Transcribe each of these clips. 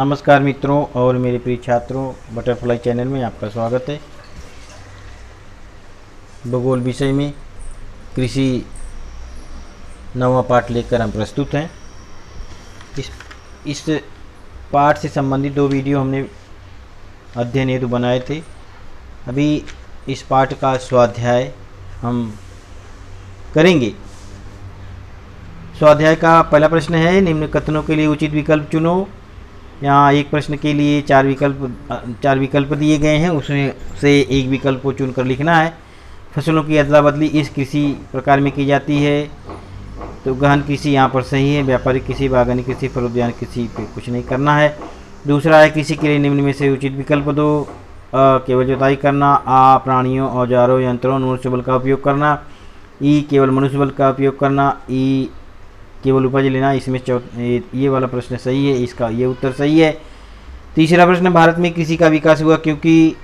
नमस्कार मित्रों और मेरे प्रिय छात्रों, बटरफ्लाई चैनल में आपका स्वागत है। भूगोल विषय में कृषि नवा पाठ लेकर हम प्रस्तुत हैं। इस पाठ से संबंधित 2 वीडियो हमने अध्ययन हेतु बनाए थे। अभी इस पाठ का स्वाध्याय हम करेंगे। स्वाध्याय का पहला प्रश्न है, निम्न कथनों के लिए उचित विकल्प चुनो। यहाँ एक प्रश्न के लिए 4 विकल्प दिए गए हैं, उसमें से एक विकल्प को चुनकर लिखना है। फसलों की अदला बदली इस कृषि प्रकार में की जाती है, तो गहन कृषि यहाँ पर सही है। व्यापारिक कृषि, बागवानी कृषि, फलोद्यान कृषि पे कुछ नहीं करना है। दूसरा है, कृषि के लिए निम्न में से उचित विकल्प दो। केवल जुताई करना। आ, प्राणियों, औजारों, यंत्रों, मनुष्य बल का उपयोग करना। ई, केवल मनुष्य बल का उपयोग करना। ई, केवल उपज लेना। इसमें ये वाला प्रश्न सही है, इसका ये उत्तर सही है। तीसरा प्रश्न, भारत में कृषि का विकास हुआ क्योंकि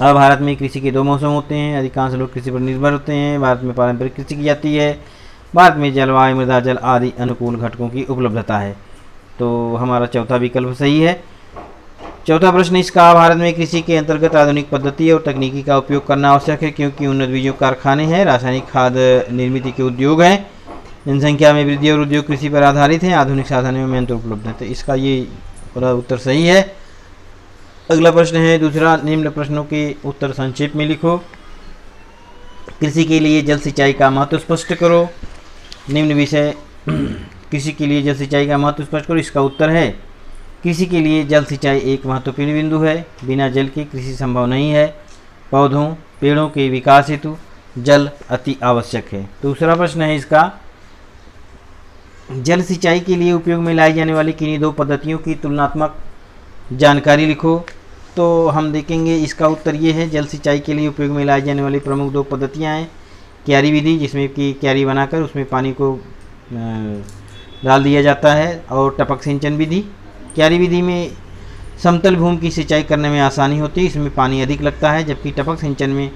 अब भारत में कृषि के 2 मौसम होते हैं। अधिकांश लोग कृषि पर निर्भर होते हैं। भारत में पारंपरिक कृषि की जाती है। भारत में जलवायु, मृदा जल आदि अनुकूल घटकों की उपलब्धता है। तो हमारा चौथा विकल्प सही है। चौथा प्रश्न इसका, भारत में कृषि के अंतर्गत आधुनिक पद्धति और तकनीकी का उपयोग करना आवश्यक है क्योंकि उन्नत बीजों कारखाने हैं, रासायनिक खाद निर्मित के उद्योग हैं, जनसंख्या में वृद्धि और उद्योग कृषि पर आधारित हैं, आधुनिक साधनों में यंत्र उपलब्ध है। तो इसका ये पूरा उत्तर सही है। अगला प्रश्न है दूसरा, निम्न प्रश्नों के उत्तर संक्षेप में लिखो। कृषि के लिए जल सिंचाई का महत्व स्पष्ट करो। निम्न विषय कृषि के लिए जल सिंचाई का महत्व स्पष्ट करो। इसका उत्तर है, कृषि के लिए जल सिंचाई एक महत्वपूर्ण बिंदु है। बिना जल के कृषि संभव नहीं है। पौधों, पेड़ों के विकास हेतु जल अति आवश्यक है। दूसरा प्रश्न है इसका, जल सिंचाई के लिए उपयोग में लाई जाने वाली किन्हीं 2 पद्धतियों की तुलनात्मक जानकारी लिखो। तो हम देखेंगे इसका उत्तर ये है, जल सिंचाई के लिए उपयोग में लाई जाने वाली प्रमुख 2 पद्धतियाँ हैं। क्यारी विधि, जिसमें कि क्यारी बनाकर उसमें पानी को डाल दिया जाता है, और टपक सिंचन विधि। क्यारी विधि में समतल भूमि की सिंचाई करने में आसानी होती है, इसमें पानी अधिक लगता है, जबकि टपक सिंचन में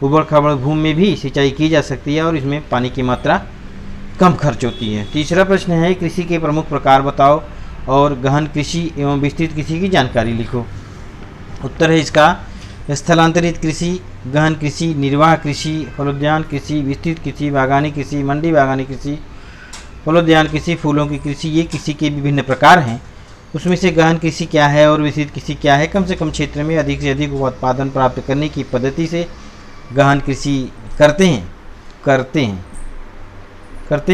उबड़ खाबड़ भूमि में भी सिंचाई की जा सकती है और इसमें पानी की मात्रा कम खर्च होती है। तीसरा प्रश्न है, कृषि के प्रमुख प्रकार बताओ और गहन कृषि एवं विस्तृत कृषि की जानकारी लिखो। उत्तर है इसका, स्थलांतरित कृषि, गहन कृषि, निर्वाह कृषि, फलोद्यान कृषि, विस्तृत कृषि, बागवानी कृषि, मंडी बागवानी कृषि, फलोद्यान कृषि, फूलों की कृषि। ये कृषि के विभिन्न प्रकार हैं। उसमें से गहन कृषि क्या है और विस्तृत कृषि क्या है? कम से कम क्षेत्र में अधिक से अधिक उत्पादन प्राप्त करने की पद्धति से गहन कृषि करते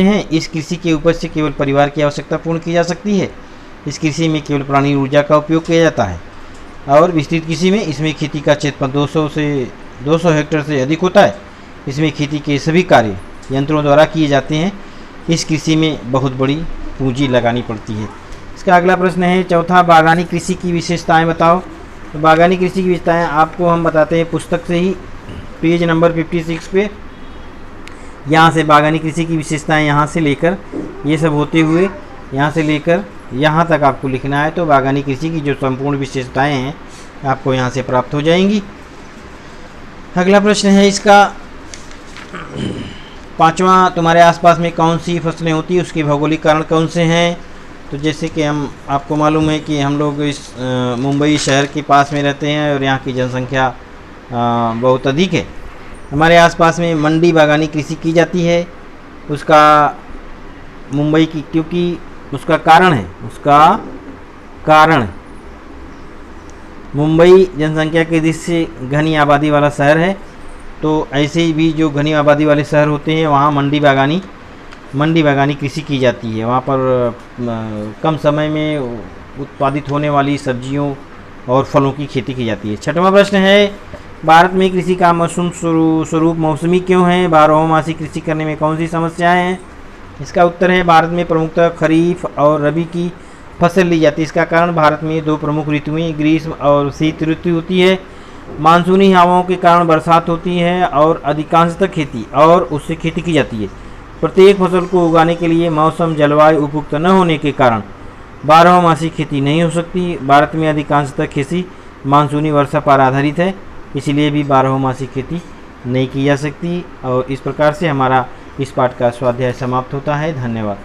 हैं। इस कृषि के उपज से केवल परिवार की आवश्यकता पूर्ण की जा सकती है। इस कृषि में केवल प्राणी ऊर्जा का उपयोग किया जाता है। और विस्तृत कृषि में इसमें खेती का क्षेत्रफल 200 हेक्टेयर से अधिक होता है। इसमें खेती के सभी कार्य यंत्रों द्वारा किए जाते हैं। इस कृषि में बहुत बड़ी पूंजी लगानी पड़ती है। इसका अगला प्रश्न है चौथा, बागवानी कृषि की विशेषताएँ बताओ। तो बागवानी कृषि की विशेषताएँ आपको हम बताते हैं पुस्तक से ही, पेज नंबर 56 पे। यहाँ से बागवानी कृषि की विशेषताएं यहाँ से लेकर ये सब होते हुए यहाँ से लेकर यहाँ तक आपको लिखना है। तो बागवानी कृषि की जो संपूर्ण विशेषताएं हैं आपको यहाँ से प्राप्त हो जाएंगी। अगला प्रश्न है इसका, पांचवा, तुम्हारे आसपास में कौन सी फसलें होती है, उसके भौगोलिक कारण कौन से हैं? तो जैसे कि आपको मालूम है कि हम लोग इस मुंबई शहर के पास में रहते हैं और यहाँ की जनसंख्या बहुत अधिक है। हमारे आसपास में मंडी बागवानी कृषि की जाती है। उसका मुंबई की, क्योंकि उसका कारण मुंबई जनसंख्या की दृष्टि से घनी आबादी वाला शहर है। तो ऐसे ही भी जो घनी आबादी वाले शहर होते हैं वहाँ मंडी बागवानी कृषि की जाती है। वहाँ पर कम समय में उत्पादित होने वाली सब्जियों और फलों की खेती की जाती है। छठवां प्रश्न है, भारत में कृषि का मौसम स्वरूप मौसमी क्यों है? 12 मासी कृषि करने में कौन सी समस्याएं हैं? इसका उत्तर है, भारत में प्रमुखतः खरीफ और रबी की फसल ली जाती है। इसका कारण भारत में 2 प्रमुख ऋतुएं ग्रीष्म और शीत ऋतु होती है। मानसूनी हवाओं के कारण बरसात होती है और अधिकांशतः खेती की जाती है। प्रत्येक फसल को उगाने के लिए मौसम जलवायु उपयुक्त न होने के कारण 12 मासी खेती नहीं हो सकती। भारत में अधिकांशतः खेती मानसूनी वर्षा पर आधारित है, इसलिए भी 12 मासी खेती नहीं की जा सकती। और इस प्रकार से हमारा इस पाठ का स्वाध्याय समाप्त होता है। धन्यवाद।